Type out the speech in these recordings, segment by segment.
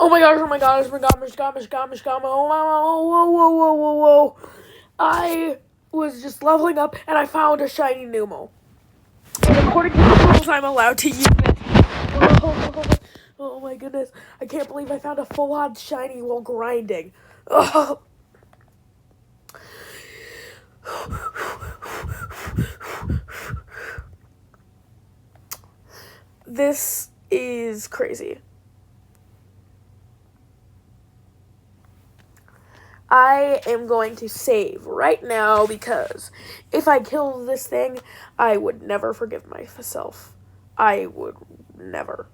Oh my gosh, oh my gosh, oh my gosh, whoa. I was just leveling up and I found a shiny Numo. And according to the rules, I'm allowed to use it. Oh my goodness. I can't believe I found a full-on shiny while grinding. Oh. This is crazy. I am going to save right now because if I kill this thing, I would never forgive myself. I would never.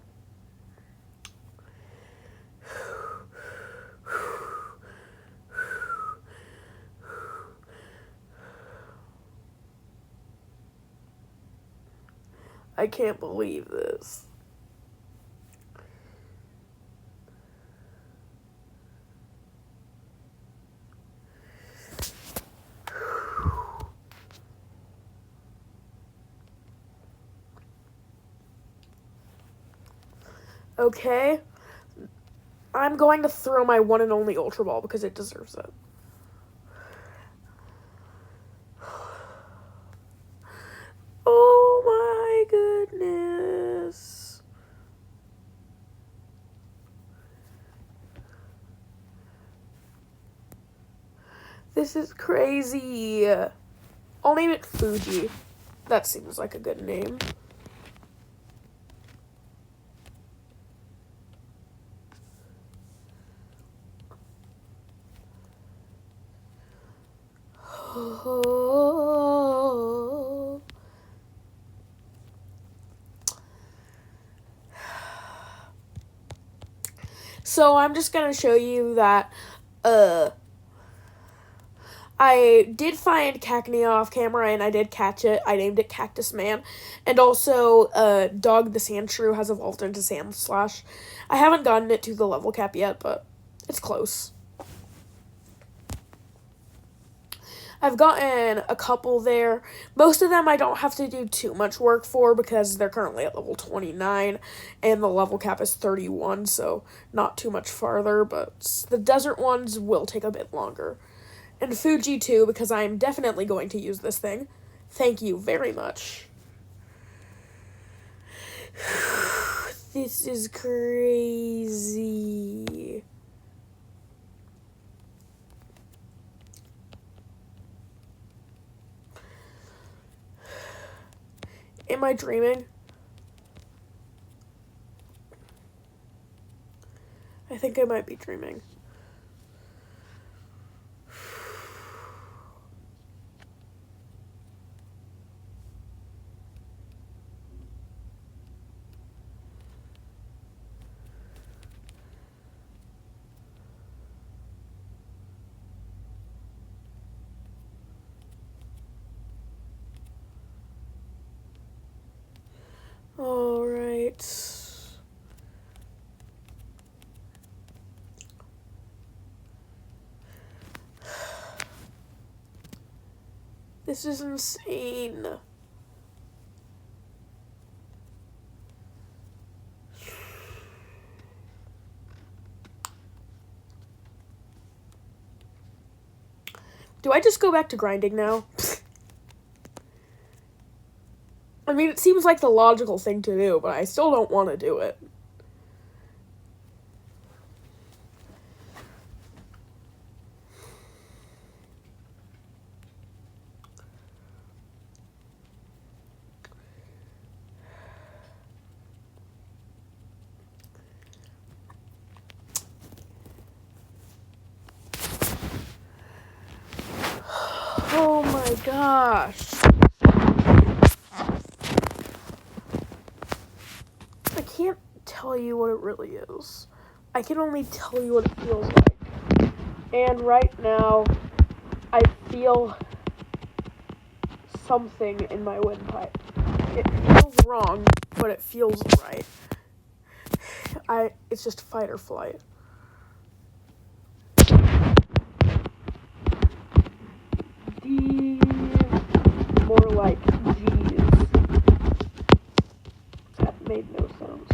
I can't believe this. Okay. I'm going to throw my one and only Ultra Ball because it deserves it. Oh my goodness. This is crazy. I'll name it Fuji. That seems like a good name. Oh. So I'm just gonna show you that I did find Cacnea off camera and I did catch it. I named it Cactus Man. And also Dog the Sandshrew has evolved into Sandslash. I haven't gotten it to the level cap yet, but it's close. I've gotten a couple there. Most of them I don't have to do too much work for because they're currently at level 29 and the level cap is 31, so not too much farther, but the desert ones will take a bit longer. And Fuji too, because I'm definitely going to use this thing. Thank you very much. This is crazy. Am I dreaming? I think I might be dreaming. All right. This is insane. Do I just go back to grinding now? I mean, it seems like the logical thing to do, but I still don't want to do it. Oh my gosh. I can't tell you what it really is. I can only tell you what it feels like. And right now, I feel something in my windpipe. It feels wrong, but it feels right. It's just fight or flight. D, more like G's. That made no sense.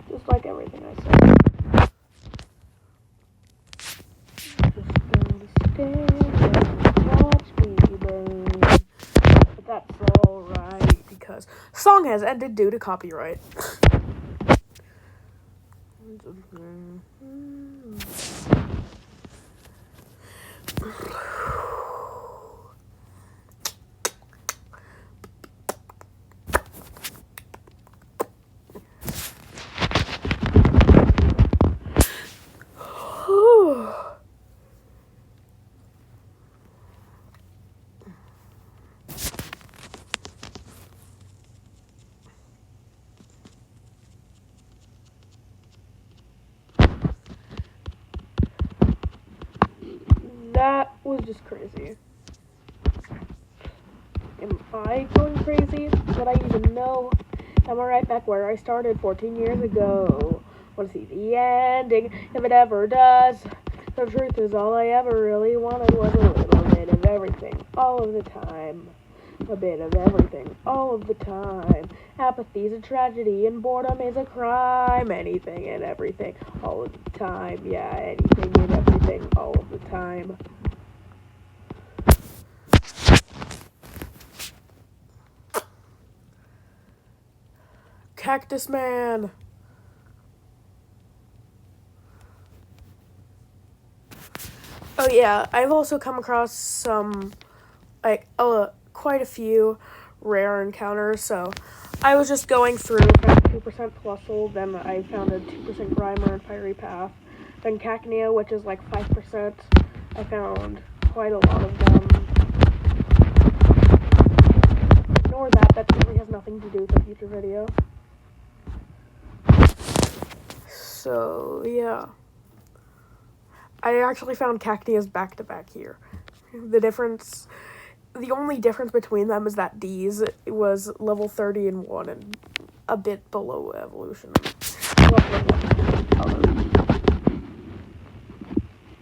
Just like everything I said. song has ended due to copyright. That was just crazy. Am I going crazy? Would I even know? Am I right back where I started 14 years ago? Want to see the ending, if it ever does. The truth is all I ever really wanted was a little bit of everything, all of the time. A bit of everything, all of the time. Apathy's a tragedy and boredom is a crime. Anything and everything, all of the time. Yeah, anything and everything, all of the time. Cactus Man. Oh yeah, I've also come across some, quite a few rare encounters, so I was just going through, found 2% Plusle, then I found a 2% Grimer and Fiery Path, then Cacnea, which is like 5%, I found quite a lot of them. Ignore that really has nothing to do with the future video. So, yeah. I actually found Cacneas back-to-back here. The only difference between them is that D's was level 30 and 1 and a bit below evolution.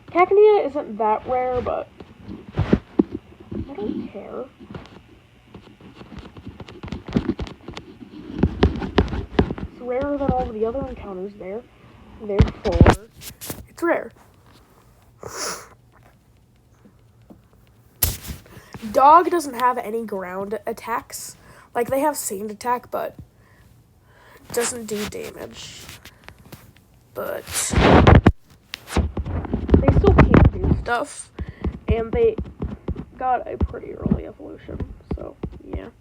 Cacnea isn't that rare, but I don't care. It's rarer than all of the other encounters there. Therefore, it's rare. Dog doesn't have any ground attacks. Like, they have sand attack, but doesn't do damage. But they still can do stuff, and they got a pretty early evolution, so yeah.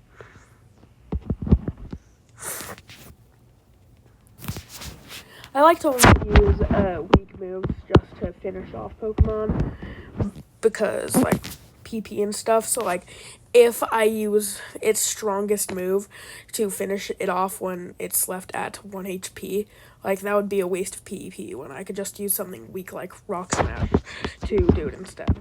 I like to only use weak moves just to finish off Pokemon, because, like, PP and stuff, so, like, if I use its strongest move to finish it off when it's left at 1 HP, like, that would be a waste of PvP when I could just use something weak like Rock Smash to do it instead.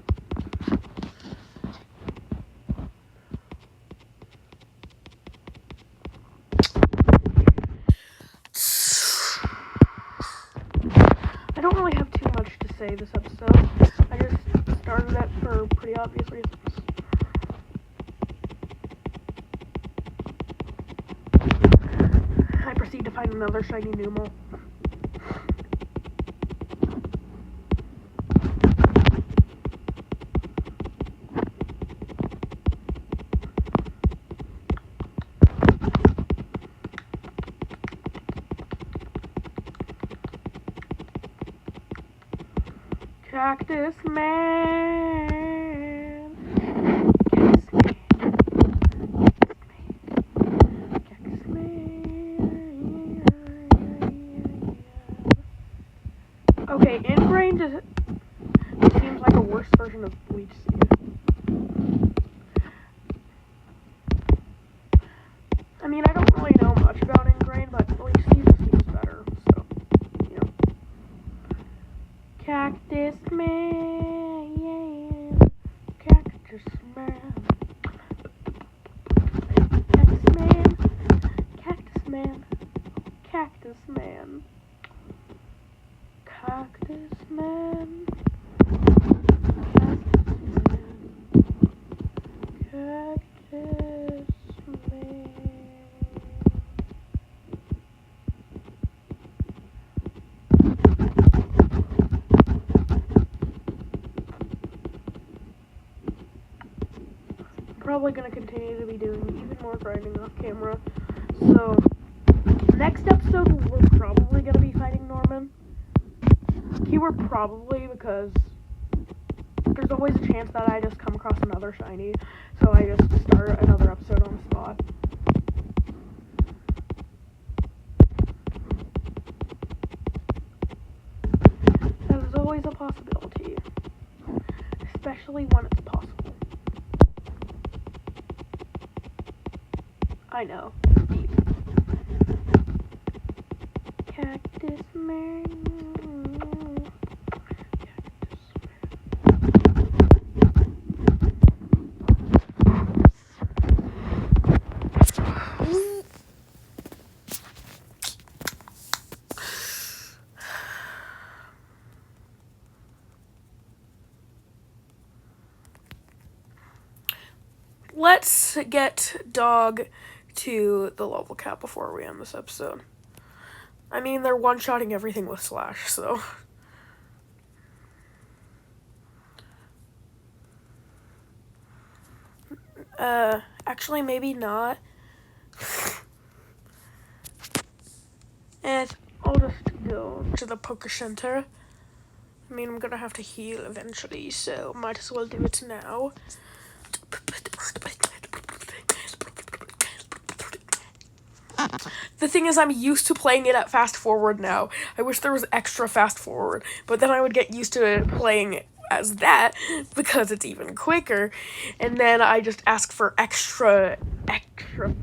I don't really have too much to say this episode. I just started it for pretty obvious reasons. I proceed to find another shiny Numel. Cactus Man. Cactus Man. Okay, Ingrained seems like a worse version of Bleach Seed. I mean, I don't really know much about Ingrained, but Bleach Seed seems better, so, you know. Cactus Man, Cactus Man, Cactus Man, Cactus Man, Cactus Man, Cactus Man, Cactus Man. Probably going to continue to be doing even more grinding off camera, So, next episode, we're probably going to be fighting Norman. Keyword probably, because there's always a chance that I just come across another shiny, so I just start another episode on the spot. That is always a possibility, especially when it's possible. I know, deep. Cactus man. Let's get Dog to the level cap before we end this episode. I mean, they're one-shotting everything with Slash, so... actually, maybe not. And I'll just go to the Poké Center. I mean, I'm gonna have to heal eventually, so might as well do it now. The thing is, I'm used to playing it at fast forward now. I wish there was extra fast forward, but then I would get used to playing it as that because it's even quicker, and then I just ask for extra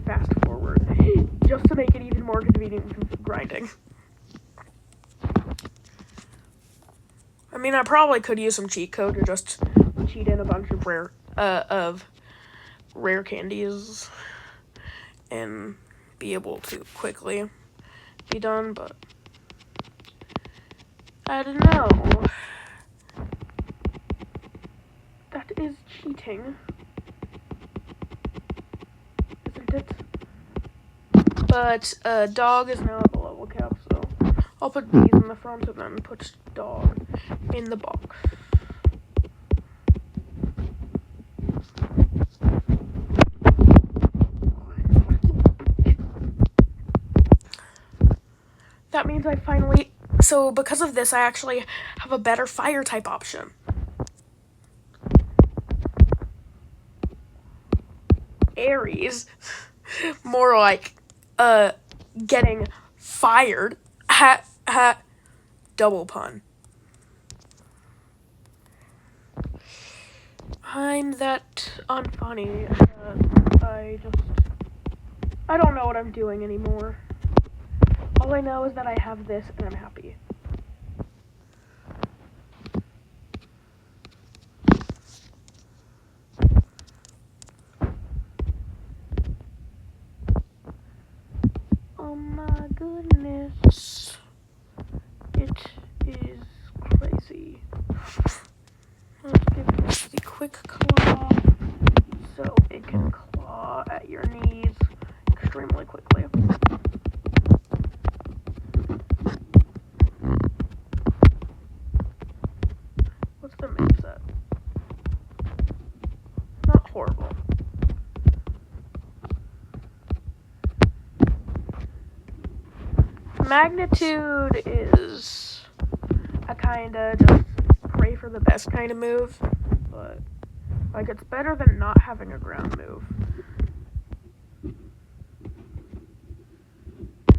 fast forward just to make it even more convenient for grinding. I mean, I probably could use some cheat code to just cheat in a bunch of rare candies and be able to quickly be done, but I don't know. That is cheating, isn't it? But Dog is now at the level cap, so I'll put these in the front and then put Dog in the box. That means I finally... So because of this, I actually have a better fire type option. Aries. More like, getting fired. Double pun. I'm that unfunny. I don't know what I'm doing anymore. All I know is that I have this and I'm happy. Oh my goodness. It is crazy. Let's give it the quick claw so it can claw at your knees extremely quickly. What's the moveset? Not horrible. Magnitude is a kinda just pray for the best kind of move, but like it's better than not having a ground move.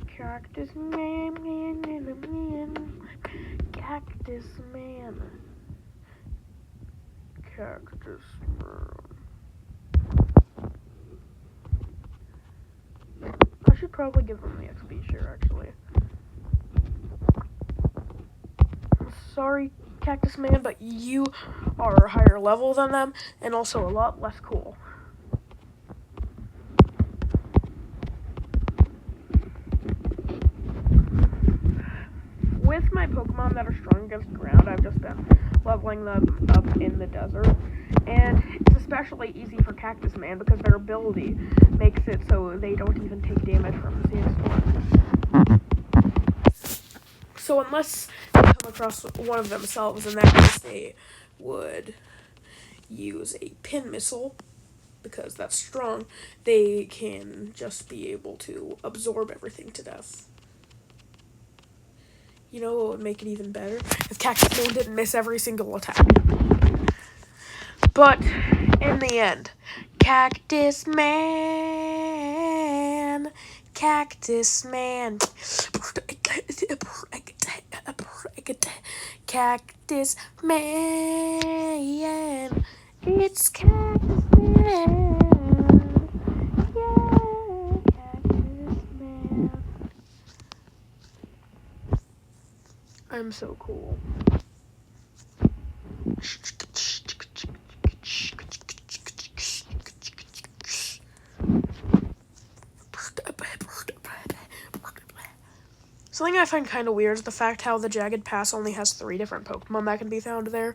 Cactus man, cactus man, cactus man. I should probably give them the XP share, actually. Sorry, Cactus Man, but you are a higher level than them, and also a lot less cool. With my Pokemon that are strong against ground, I've just been leveling them up in the desert, and it's especially easy for Cactus Man because their ability makes it so they don't even take damage from the Sandstorm. So unless they come across one of themselves, in that case they would use a pin missile, because that's strong, they can just be able to absorb everything to death. You know what would make it even better? If Cactus Man didn't miss every single attack. But in the end, Cactus Man, Cactus Man, Cactus Man, it's Cactus Man, yeah, Cactus Man. I'm so cool. Something I find kind of weird is the fact how the Jagged Pass only has 3 different Pokemon that can be found there,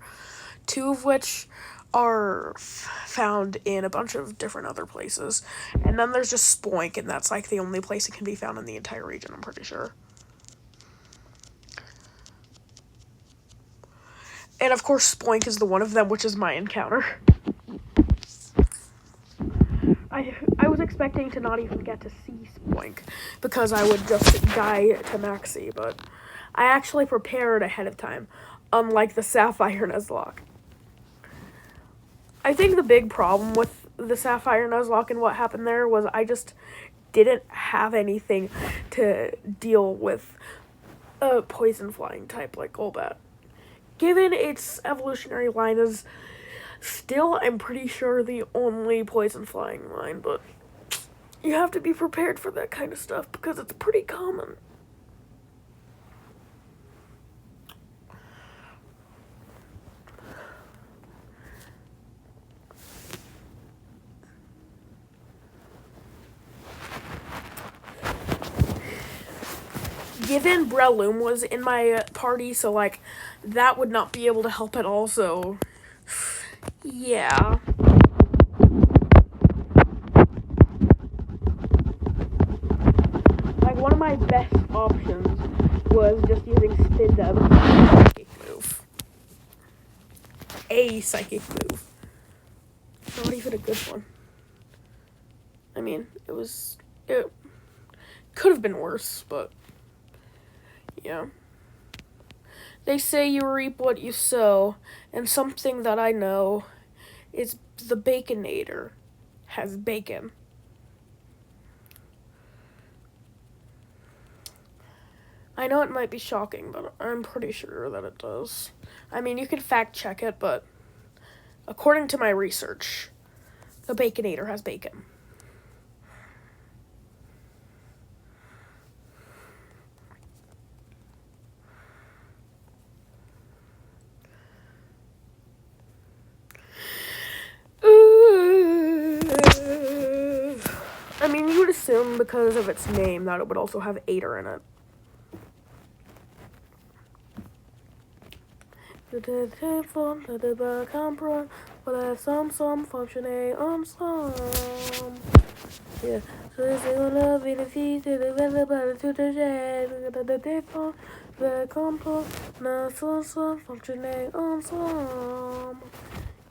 2 of which are found in a bunch of different other places. And then there's just Spoink, and that's like the only place it can be found in the entire region, I'm pretty sure. And of course, Spoink is the one of them, which is my encounter. I was expecting to not even get to see Spoink, because I would just die to Maxie, but I actually prepared ahead of time, unlike the Sapphire Nuzlocke. I think the big problem with the Sapphire Nuzlocke and what happened there was I just didn't have anything to deal with a poison flying type like Golbat. Given its evolutionary line is still, I'm pretty sure, the only poison flying line, but you have to be prepared for that kind of stuff because it's pretty common. Given Breloom was in my party, so like that would not be able to help at all, so yeah. Like one of my best options was just using Spin Dub, psychic move. A psychic move. Not even a good one. I mean, it could have been worse, but yeah. They say you reap what you sow, and something that I know is the Baconator has bacon. I know it might be shocking, but I'm pretty sure that it does. I mean, you can fact check it, but according to my research, the Baconator has bacon. I mean, you would assume because of its name that it would also have Ader in it. Yeah.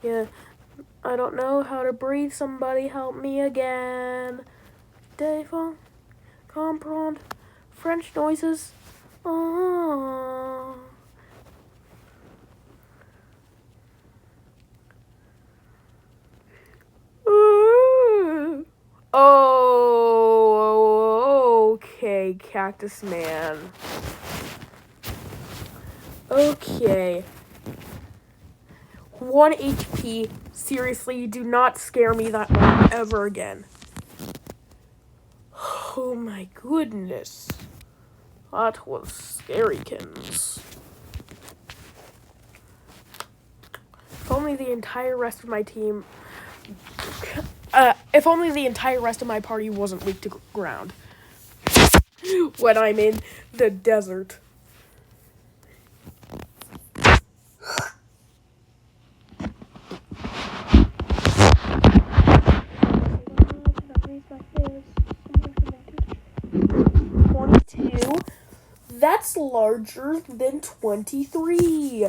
Yeah. I don't know how to breathe. Somebody help me again. Défend, comprendre, French noises. Oh. Oh, okay, Cactus Man. Okay. 1 HP. Seriously, do not scare me that much ever again. Oh my goodness. That was scarykins. If only the entire rest of my team... if only the entire rest of my party wasn't weak to ground. When I'm in the desert. That's larger than 23.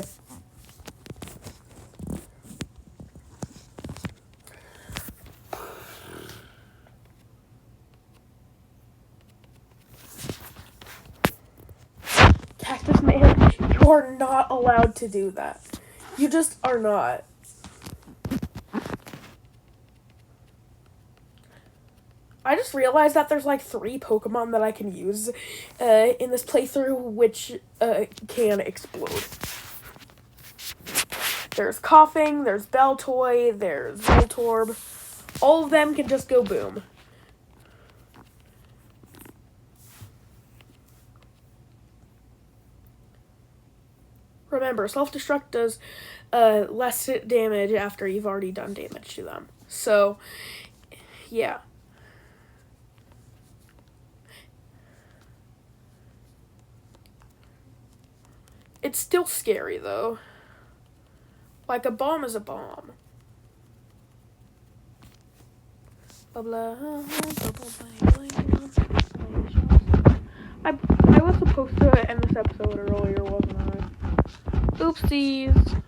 You are not allowed to do that. You just are not. I just realized that there's like 3 Pokemon that I can use in this playthrough which can explode. There's Coughing, there's Beltoy, there's Voltorb. All of them can just go boom. Remember, self-destruct does less damage after you've already done damage to them. So, yeah. It's still scary, though. Like, a bomb is a bomb. I was supposed to end this episode earlier, wasn't I? Oopsies.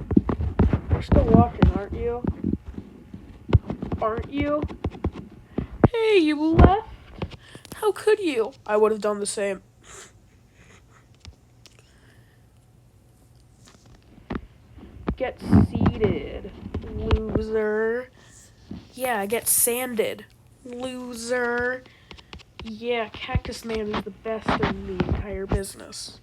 You're still watching, aren't you? Aren't you? Hey, you left? How could you? I would have done the same. Get seeded, loser. Yeah, get sanded, loser. Yeah, Cactus Man is the best in the entire business.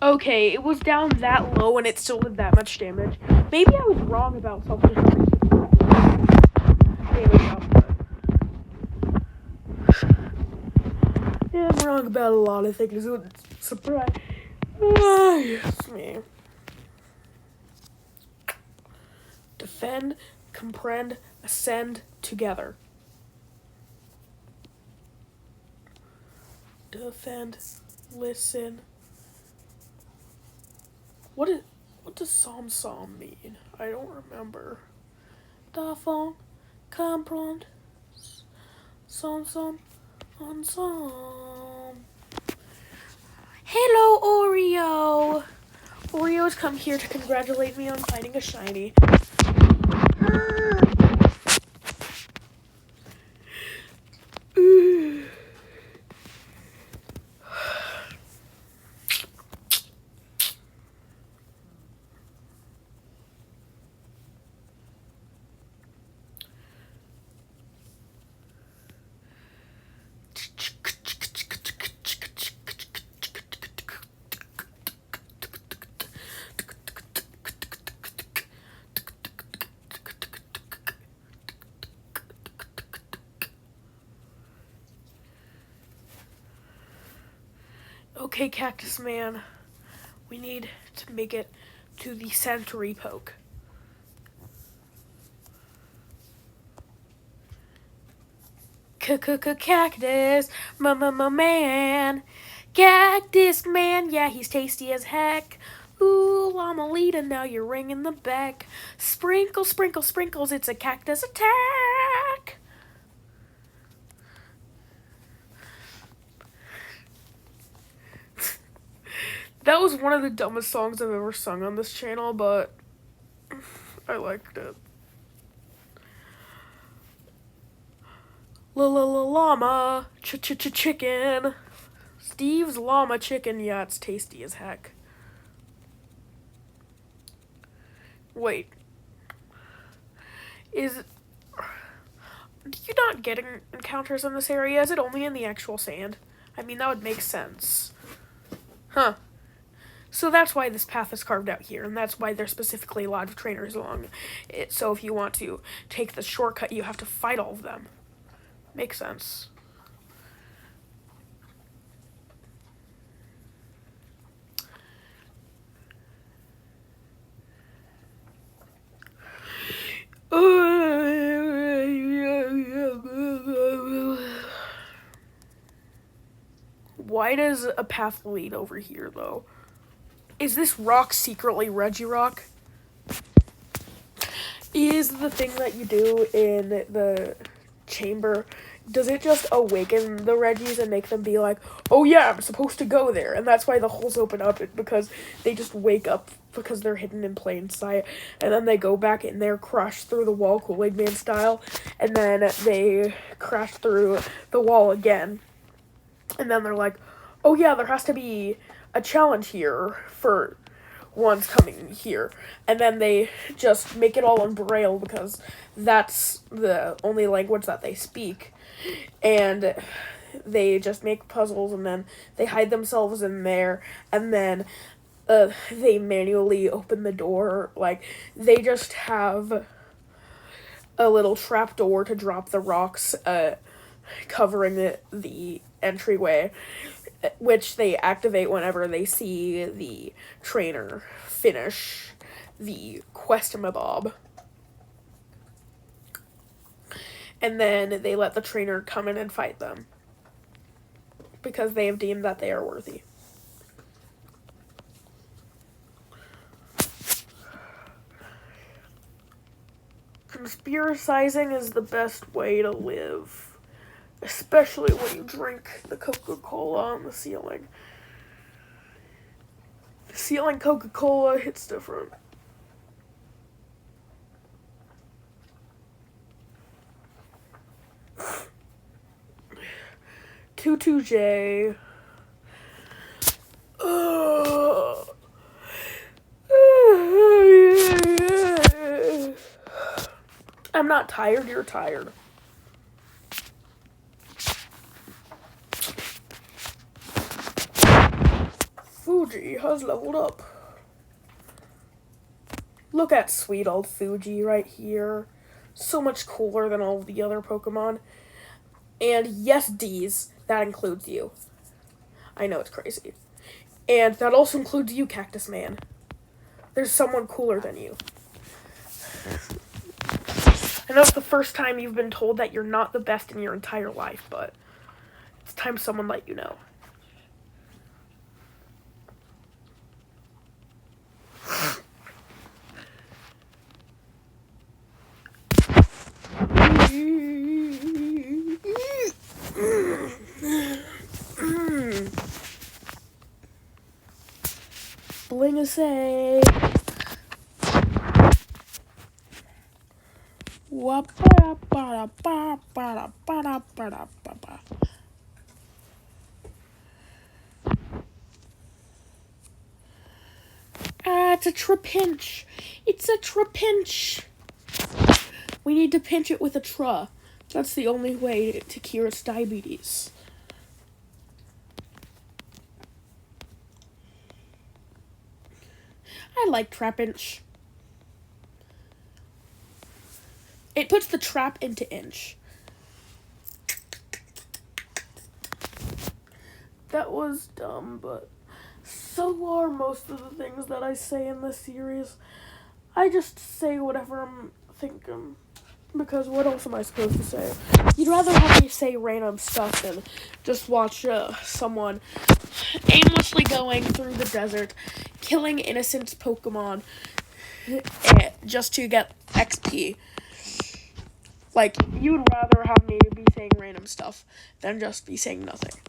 Okay, it was down that low and it still did that much damage. Maybe I was wrong about self-destruct. Yeah, I'm wrong about a lot of things. Surprise. Yes, me. Defend, comprehend, ascend together. Defend, listen. What does Som mean? I don't remember. Defend, comprehend, Som, on Som. Hello, Oreo. Oreo's come here to congratulate me on finding a shiny. Okay, Cactus Man. We need to make it to the Century Poke. Cactus, man. Cactus Man, yeah, he's tasty as heck. Ooh, Llamalita, now you're ringing the beck. Sprinkle, sprinkle, sprinkles, it's a cactus attack. That was one of the dumbest songs I've ever sung on this channel, but I liked it. Llama, chicken. Steve's llama chicken, yeah, it's tasty as heck. Wait. Do you not get encounters in this area? Is it only in the actual sand? I mean, that would make sense. Huh. So that's why this path is carved out here, and that's why there's specifically a lot of trainers along it. So if you want to take the shortcut, you have to fight all of them. Makes sense. Why does a path lead over here, though? Is this rock secretly Regirock? Is the thing that you do in the chamber does it just awaken the Reggies and make them be like, oh yeah, I'm supposed to go there? And that's why the holes open up, because they just wake up because they're hidden in plain sight. And then they go back in there, crash through the wall, Kool-Aid Man style. And then they crash through the wall again. And then they're like, oh yeah, there has to be a challenge here for ones coming here. And then they just make it all in Braille because that's the only language that they speak. And they just make puzzles, and then they hide themselves in there, and then they manually open the door. Like, they just have a little trap door to drop the rocks covering the entryway, which they activate whenever they see the trainer finish the quest-mabob. And then they let the trainer come in and fight them, because they have deemed that they are worthy. Conspiracizing is the best way to live, especially when you drink the Coca-Cola on the ceiling. The ceiling Coca-Cola hits different. J. I'm not tired, you're tired. Fuji has leveled up. Look at sweet old Fuji right here. So much cooler than all of the other Pokemon. And yes, D's, that includes you. I know it's crazy. And that also includes you, Cactus Man. There's someone cooler than you. I know it's the first time you've been told that you're not the best in your entire life, but it's time someone let you know. Bling a say. It's a trapinch. It's a trapinch. We need to pinch it with a tra. That's the only way to cure its diabetes. I like Trapinch. It puts the trap into inch. That was dumb, but so are most of the things that I say in this series. I just say whatever I'm thinking, because what else am I supposed to say? You'd rather have me say random stuff than just watch someone aimlessly going through the desert, killing innocent Pokemon just to get XP. Like, you'd rather have me be saying random stuff than just be saying nothing.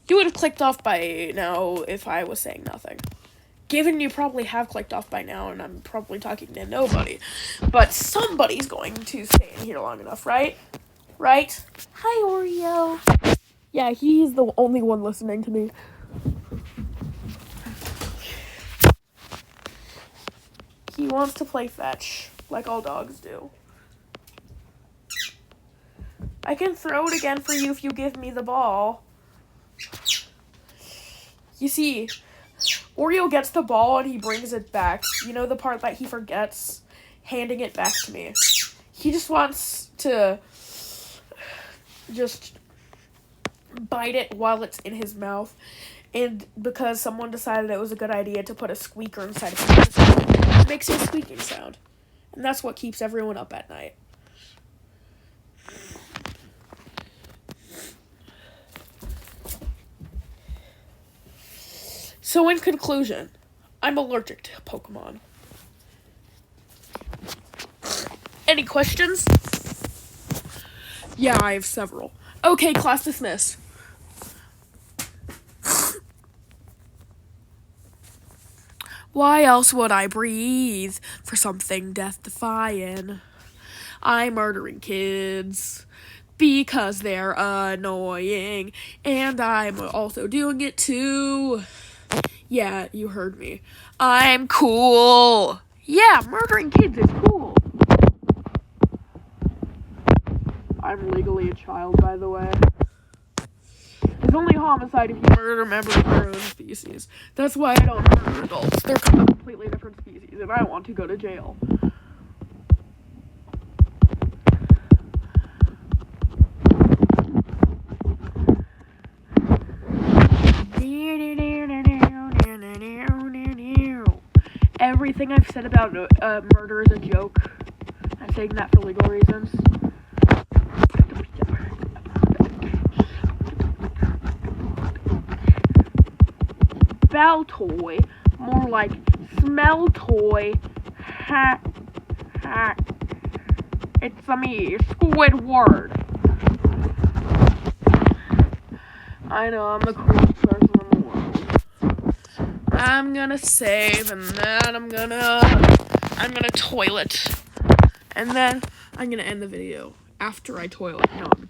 You would have clicked off by now if I was saying nothing. Given you probably have clicked off by now, and I'm probably talking to nobody. But somebody's going to stay in here long enough, right? Right? Hi, Oreo. Yeah, he's the only one listening to me. He wants to play fetch, like all dogs do. I can throw it again for you if you give me the ball. You see, Oreo gets the ball and he brings it back. You know the part that he forgets? Handing it back to me. He just wants to just bite it while it's in his mouth. And because someone decided it was a good idea to put a squeaker inside of his mouth, it makes a squeaking sound. And that's what keeps everyone up at night. So in conclusion, I'm allergic to Pokemon. Any questions? Yeah, I have several. Okay, class dismissed. Why else would I breathe for something death-defying? I'm murdering kids because they're annoying, and I'm also doing it too. Yeah, you heard me. I'm cool. Yeah, murdering kids is cool. I'm legally a child, by the way. It's only homicide if you murder members of your own species. That's why I don't murder adults. They're a completely different species, and I want to go to jail. Everything I've said about murder is a joke. I'm saying that for legal reasons. Bell toy, more like smell toy. Ha, ha. It's me, Squidward. I know, I'm the coolest person in the world. I'm gonna save, and then I'm gonna toilet. And then I'm gonna end the video after I toilet. No, I'm